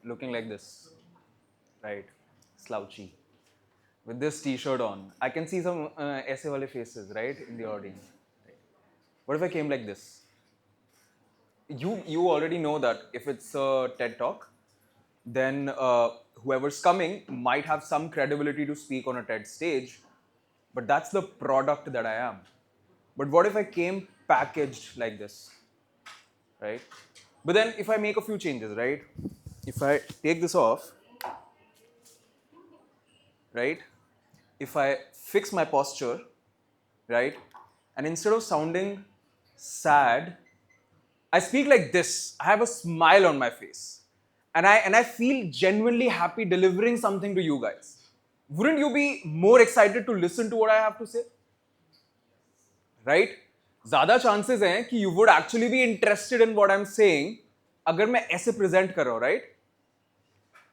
looking like this, right? Slouchy, with this t-shirt on. I can see some aise wale faces, right, in the audience. What if I came like this? You already know that if it's a TED talk, then whoever's coming might have some credibility to speak on a TED stage, but that's the product that I am. But what if I came packaged like this, right? But then if I make a few changes, right? If I take this off, right? If I fix my posture, right? And instead of sounding sad, I speak like this. I have a smile on my face. And I feel genuinely happy delivering something to you guys. Wouldn't you be more excited to listen to what I have to say? Right? ज़्यादा chances हैं कि you would actually be interested in what I'm saying अगर मैं ऐसे present कर रहा हूँ, right?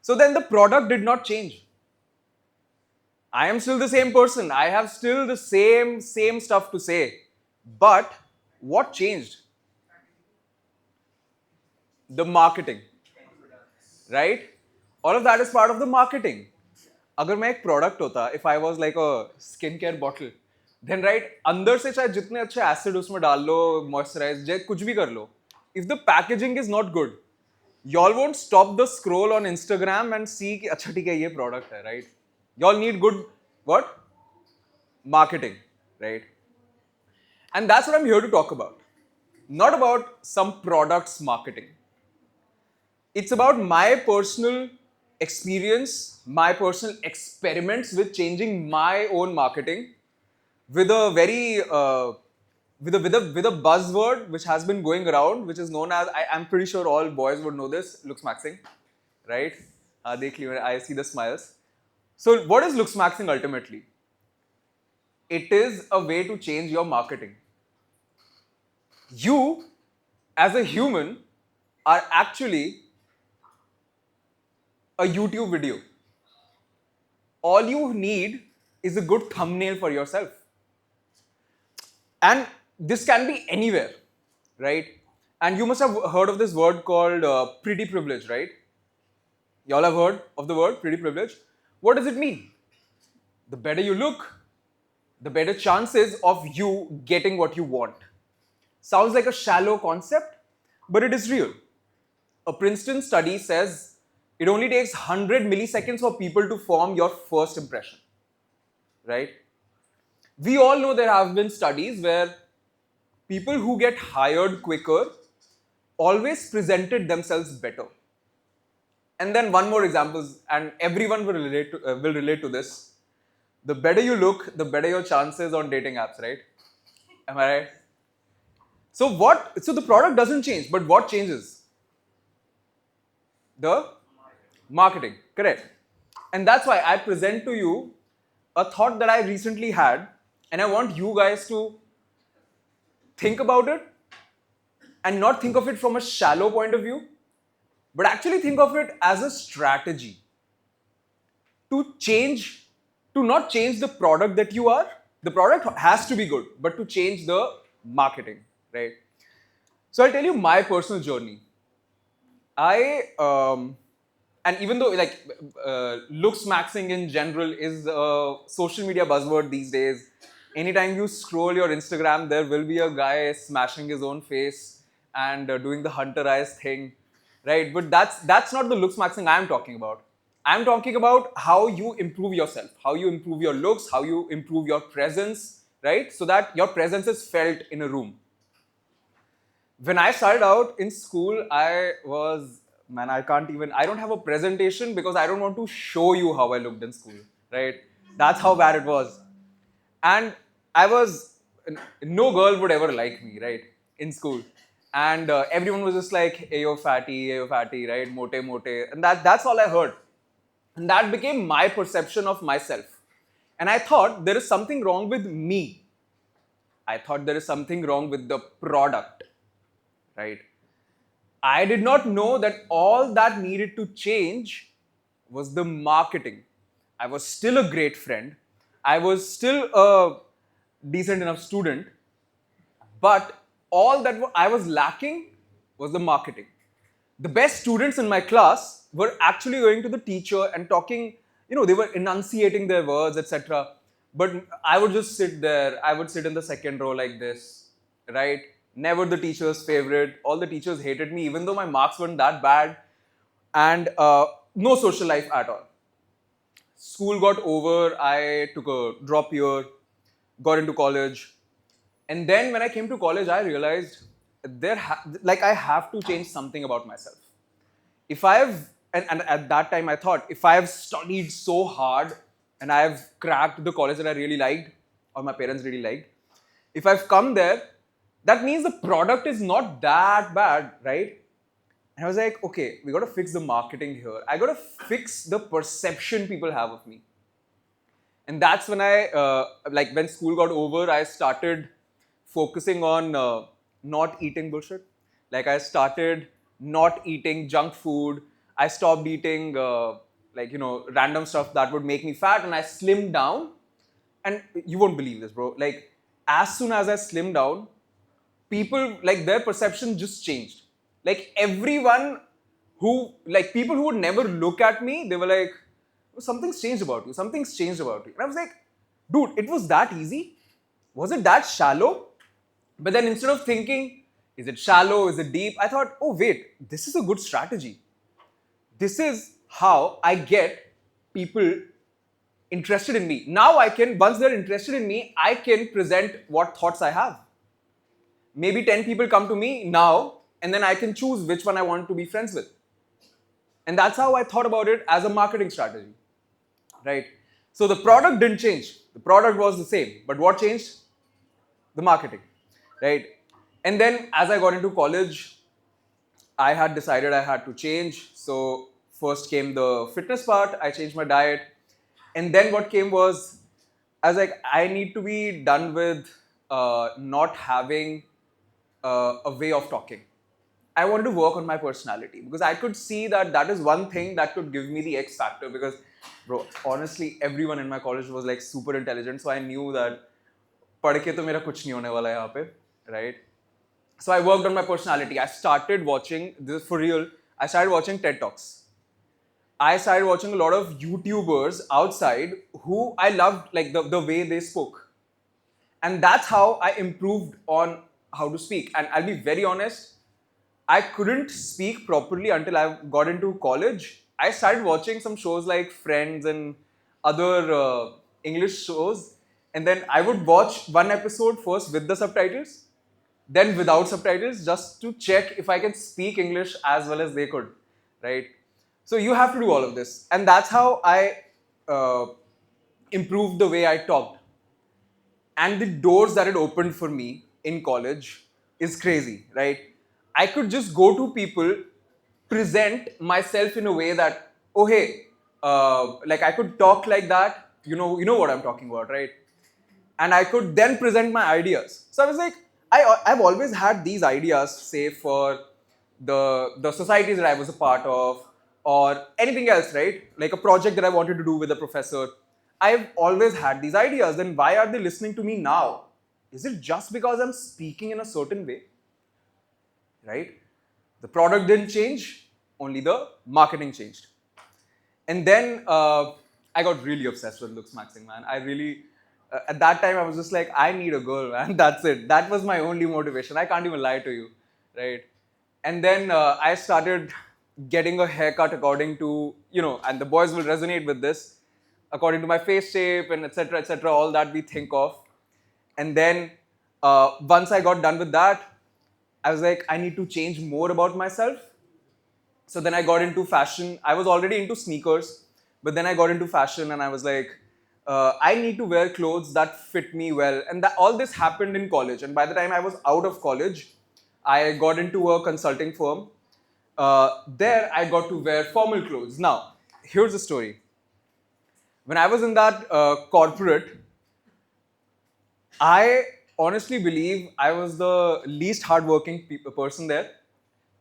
So then the product did not change. I am still the same person. I have still the same stuff to say. But what changed? The marketing. Right? All of that is part of the marketing. अगर मैं एक product होता, if I was like a skincare bottle, then right, अंदर से चाहे जितने अच्छे acid उसमें डाल लो, moisturize, कुछ भी कर लो, if the packaging is not good, y'all won't stop the scroll on Instagram and see कि अच्छा ठीक है ये product है, right? Y'all need good what? Marketing, right? And that's what I'm here to talk about. Not about some product's marketing. It's about my personal experience, my personal experiments with changing my own marketing with a very with a buzzword which has been going around, which is known as, I'm pretty sure all boys would know this, Looksmaxxing, right? I see the smiles. So what is Looksmaxxing ultimately? It is a way to change your marketing. You, as a human, are actually a YouTube video. All you need is a good thumbnail for yourself. And this can be anywhere, right? And you must have heard of this word called pretty privilege, right? Y'all have heard of the word pretty privilege? What does it mean? The better you look, the better chances of you getting what you want. Sounds like a shallow concept, but it is real. A Princeton study says it only takes 100 milliseconds for people to form your first impression, right? We all know there have been studies where people who get hired quicker always presented themselves better. And then one more example, and everyone will relate to this. The better you look, the better your chances on dating apps, right? Am I right? So the product doesn't change, but what changes? The marketing, correct. And that's why I present to you a thought that I recently had, and I want you guys to think about it and not think of it from a shallow point of view, but actually think of it as a strategy to not change the product that you are. The product has to be good, but to change the marketing, right? So I'll tell you my personal journey. And even though Looksmaxxing in general is a social media buzzword these days, anytime you scroll your Instagram, there will be a guy smashing his own face and doing the hunter eyes thing, right? But that's not the Looksmaxxing I'm talking about. I'm talking about how you improve yourself, how you improve your looks, how you improve your presence, right? So that your presence is felt in a room. When I started out in school, I don't have a presentation because I don't want to show you how I looked in school, right? That's how bad it was. And no girl would ever like me, right, in school. And everyone was just like, hey, you're fatty, right, mote. And that's all I heard. And that became my perception of myself. And I thought there is something wrong with me. I thought there is something wrong with the product, right? I did not know that all that needed to change was the marketing. I was still a great friend. I was still a decent enough student. But all that I was lacking was the marketing. The best students in my class were actually going to the teacher and talking, they were enunciating their words, etc. But I would just sit there. I would sit in the second row like this, right? Never the teacher's favorite. All the teachers hated me, even though my marks weren't that bad. And no social life at all. School got over. I took a drop year, got into college. And then when I came to college, I realized I have to change something about myself. If I've and at that time I thought if I've studied so hard and I've cracked the college that I really liked or my parents really liked, if I've come there, that means the product is not that bad, right? And I was like, okay, we got to fix the marketing here. I got to fix the perception people have of me. And that's when when school got over, I started focusing on not eating bullshit. Like I started not eating junk food. I stopped eating random stuff that would make me fat, and I slimmed down. And you won't believe this, bro. Like as soon as I slimmed down, people, like, their perception just changed. Like everyone people who would never look at me, they were like, something's changed about you. Something's changed about you. And I was like, dude, it was that easy? Was it that shallow? But then instead of thinking, is it shallow? Is it deep? I thought, oh, wait, this is a good strategy. This is how I get people interested in me. Now once they're interested in me, I can present what thoughts I have. Maybe 10 people come to me now, and then I can choose which one I want to be friends with. And that's how I thought about it as a marketing strategy, right? So the product didn't change. The product was the same. But what changed? The marketing, right? And then as I got into college, I had decided I had to change. So first came the fitness part. I changed my diet. And then what came was, I was like, I need to be done with not having a way of talking. I wanted to work on my personality because I could see that is one thing that could give me the X factor. Because, bro, honestly, everyone in my college was like super intelligent. So I knew that पढ़ के तो मेरा कुछ नहीं होने वाला है यहाँ पे, right? So I worked on my personality. I started watching, this is for real, I started watching TED Talks. I started watching a lot of YouTubers outside who I loved, like the way they spoke. And that's how I improved on how to speak. And I'll be very honest, I couldn't speak properly until I got into college. I started watching some shows like Friends and other English shows. And then I would watch one episode first with the subtitles, then without subtitles, just to check if I can speak English as well as they could, right? So you have to do all of this. And that's how I improved the way I talked. And the doors that it opened for me in college is crazy, right? I could just go to people, present myself in a way that, oh hey, like I could talk like that, you know what I'm talking about, right? And I could then present my ideas. So I was like, I've always had these ideas, say for the societies that I was a part of, or anything else, right? Like a project that I wanted to do with a professor. I've always had these ideas. Then why are they listening to me now? Is it just because I'm speaking in a certain way? Right? The product didn't change, only the marketing changed. And then I got really obsessed with Looksmaxxing, man. I really, at that time, I was just like, I need a girl, man. That's it. That was my only motivation. I can't even lie to you, right? And then I started getting a haircut according to, and the boys will resonate with this, according to my face shape and etc., all that we think of. And then once I got done with that, I was like, I need to change more about myself. So then I got into fashion. I was already into sneakers, but then I got into fashion and I was like, I need to wear clothes that fit me well. And all this happened in college. And by the time I was out of college, I got into a consulting firm. There I got to wear formal clothes. Now, here's the story. When I was in that corporate, I honestly believe I was the least hardworking person there.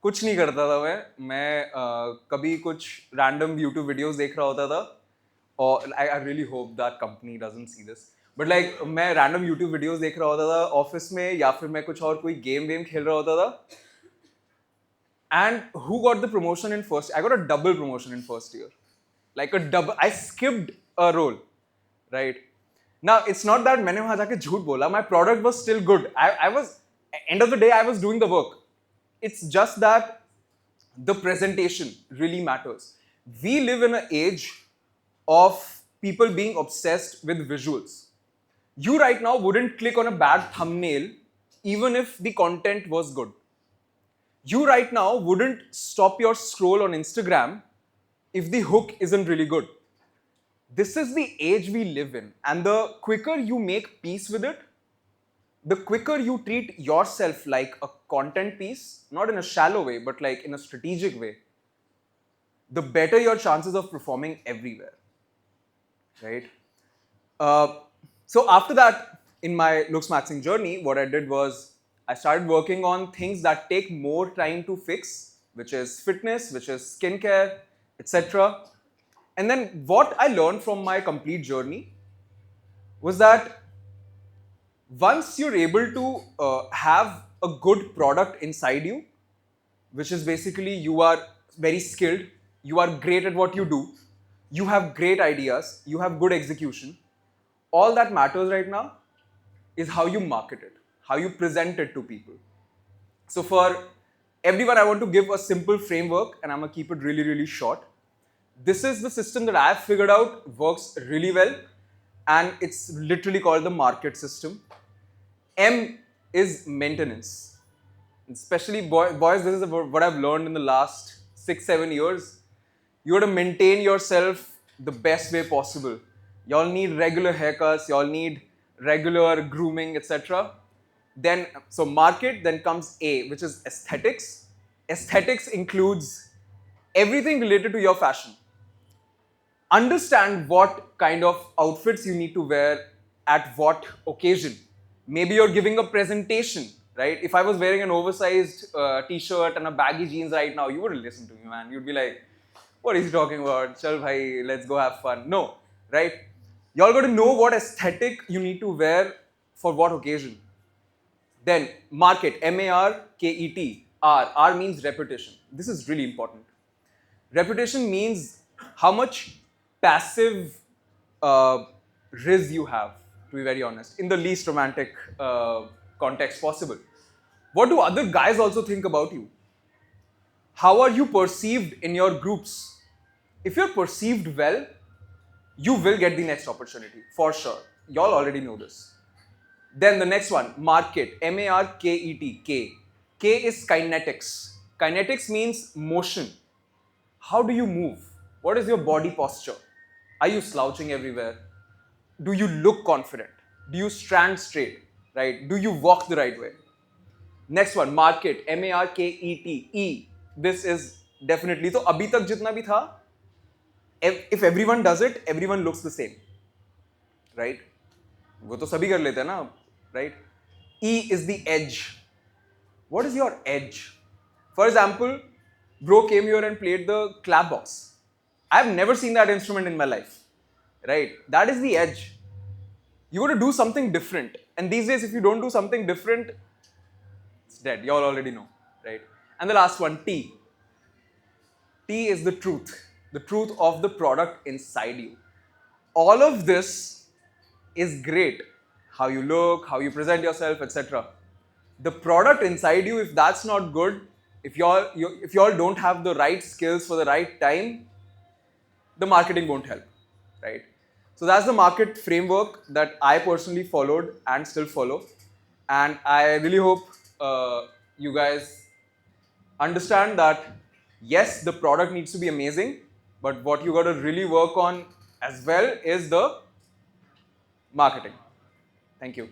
कुछ नहीं करता था मैं कभी कुछ random YouTube videos देख रहा होता था, और I really hope that company doesn't see this, but like मैं random YouTube videos देख रहा होता था ऑफिस में, या फिर मैं कुछ और कोई गेम खेल रहा होता था, And who got the promotion in first? I got a double promotion in first year. Like a double. I skipped a role, right? Now it's not that मैंने वहाँ जाके झूठ बोला. My product was still good. I was, end of the day, I was doing the work. It's just that the presentation really matters. We live in an age of people being obsessed with visuals. You right now wouldn't click on a bad thumbnail even if the content was good. You right now wouldn't stop your scroll on Instagram if the hook isn't really good. This is the age we live in, and the quicker you make peace with it, the quicker you treat yourself like a content piece, not in a shallow way, but like in a strategic way, the better your chances of performing everywhere, right? So after that, in my Looksmaxxing journey, what I did was I started working on things that take more time to fix, which is fitness, which is skincare, etc. And then what I learned from my complete journey was that once you're able to have a good product inside you, which is basically you are very skilled, you are great at what you do, you have great ideas, you have good execution, all that matters right now is how you market it, how you present it to people. So for everyone, I want to give a simple framework, and I'm going to keep it really, really short. This is the system that I've figured out works really well, and it's literally called the market system. M is maintenance. Especially boys, this is what I've learned in the last 6-7 years. You got to maintain yourself the best way possible. Y'all need regular haircuts, y'all need regular grooming, etc. Then, so market, then comes A, which is aesthetics. Aesthetics includes everything related to your fashion. Understand what kind of outfits you need to wear at what occasion. Maybe you're giving a presentation, right? If I was wearing an oversized t-shirt and a baggy jeans right now, you wouldn't listen to me, man. You'd be like, what is he talking about? Chal bhai, let's go have fun. No, right? Y'all got to know what aesthetic you need to wear for what occasion. Then market, M-A-R-K-E-T, R. R means repetition. This is really important. Reputation means how much passive riz you have, to be very honest, in the least romantic context possible. What do other guys also think about you? How are you perceived in your groups? If you're perceived well, you will get the next opportunity, for sure. Y'all already know this. Then the next one, market, M-A-R-K-E-T, K. K is kinetics. Kinetics means motion. How do you move? What is your body posture? Are you slouching everywhere? Do you look confident? Do you stand straight? Right? Do you walk the right way? Next one, market, M-A-R-K-E-T, E. This is definitely, so abhi tak jitna bhi tha, if everyone does it, everyone looks the same. Right? वो तो सभी कर लेते हैं ना, right? E is the edge. What is your edge? For example, bro came here and played the clap box. I've never seen that instrument in my life, right? That is the edge. You got to do something different. And these days, if you don't do something different, it's dead. You all already know, right? And the last one, T. T is the truth of the product inside you. All of this is great. How you look, how you present yourself, etc. The product inside you, if that's not good, if y'all don't have the right skills for the right time, the marketing won't help, right? So that's the market framework that I personally followed and still follow. And I really hope you guys understand that, yes, the product needs to be amazing, but what you got to really work on as well is the marketing. Thank you.